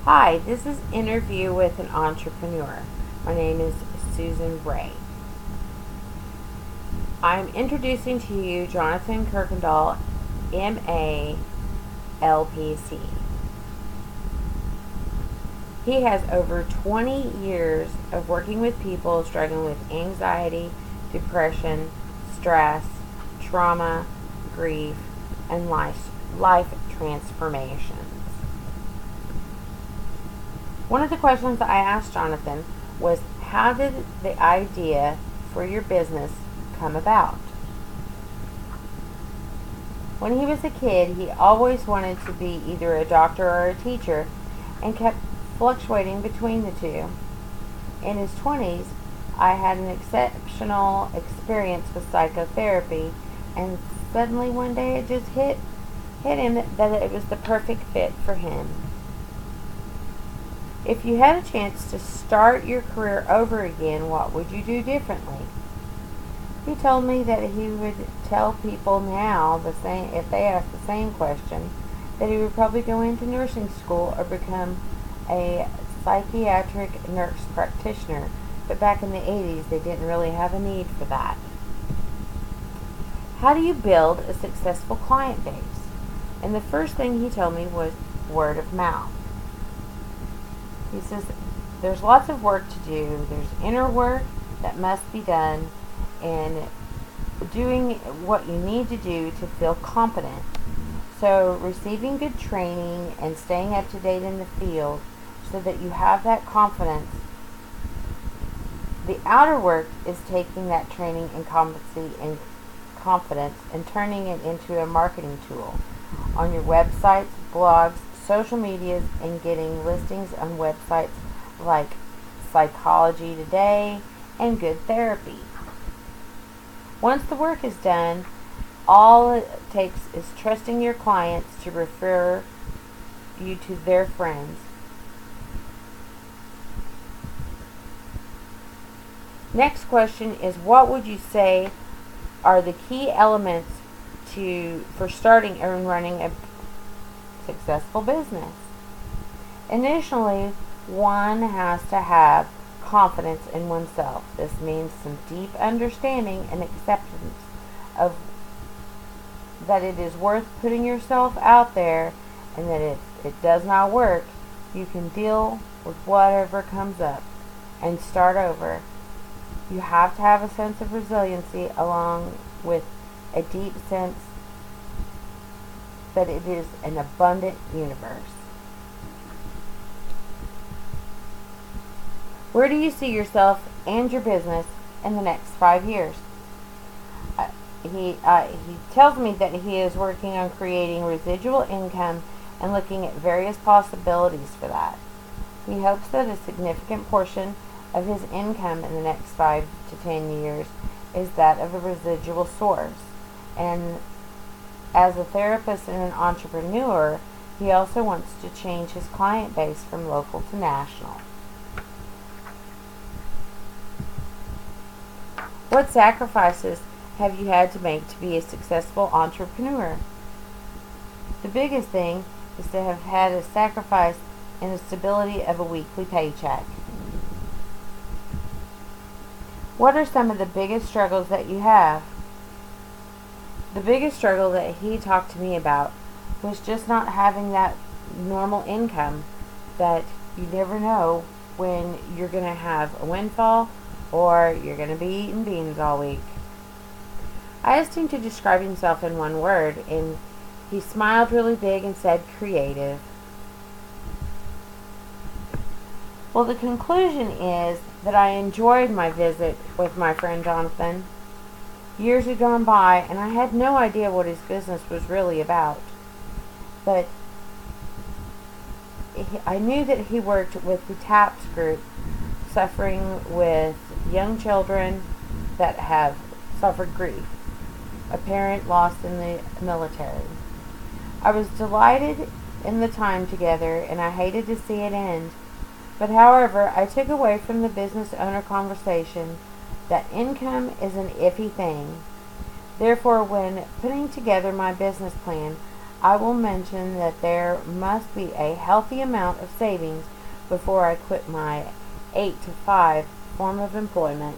Hi, this is Interview with an Entrepreneur. My name is Susan Ray. I'm introducing to you Jonathan Kirkendall, MA, LPC. He has over 20 years of working with people struggling with anxiety, depression, stress, trauma, grief, and life transformations. One of the questions I asked Jonathan was, how did the idea for your business come about? When he was a kid, he always wanted to be either a doctor or a teacher and kept fluctuating between the two. In his 20s, I had an exceptional experience with psychotherapy, and suddenly one day it just hit him that it was the perfect fit for him. If you had a chance to start your career over again, what would you do differently? He told me that he would tell people now the same if they asked the same question, that he would probably go into nursing school or become a psychiatric nurse practitioner. But back in the 80s, they didn't really have a need for that. How do you build a successful client base? And the first thing he told me was word of mouth. He says there's lots of work to do. There's inner work that must be done, and doing what you need to do to feel competent. So receiving good training and staying up to date in the field so that you have that confidence. The outer work is taking that training and competency and confidence and turning it into a marketing tool on your websites, blogs, social medias, and getting listings on websites like Psychology Today and Good Therapy. Once the work is done, all it takes is trusting your clients to refer you to their friends. Next question is, what would you say are the key elements for starting and running a successful business? Initially, one has to have confidence in oneself. This means some deep understanding and acceptance of that it is worth putting yourself out there, and that if it does not work, you can deal with whatever comes up and start over. You have to have a sense of resiliency along with a deep sense that it is an abundant universe. Where do you see yourself and your business in the next 5 years? He tells me that he is working on creating residual income and looking at various possibilities for that. He hopes that a significant portion of his income in the next 5 to 10 years is that of a residual source. And as a therapist and an entrepreneur, he also wants to change his client base from local to national. What sacrifices have you had to make to be a successful entrepreneur? The biggest thing is to have had a sacrifice in the stability of a weekly paycheck. What are some of the biggest struggles that you have? The biggest struggle that he talked to me about was just not having that normal income, that you never know when you're going to have a windfall or you're going to be eating beans all week. I asked him to describe himself in one word, and he smiled really big and said creative. Well, the conclusion is that I enjoyed my visit with my friend Jonathan. Years had gone by, and I had no idea what his business was really about. But I knew that he worked with the TAPS group, suffering with young children that have suffered grief, a parent lost in the military. I was delighted in the time together, and I hated to see it end. But however, I took away from the business owner conversation that income is an iffy thing. Therefore, when putting together my business plan, I will mention that there must be a healthy amount of savings before I quit my 8 to 5 form of employment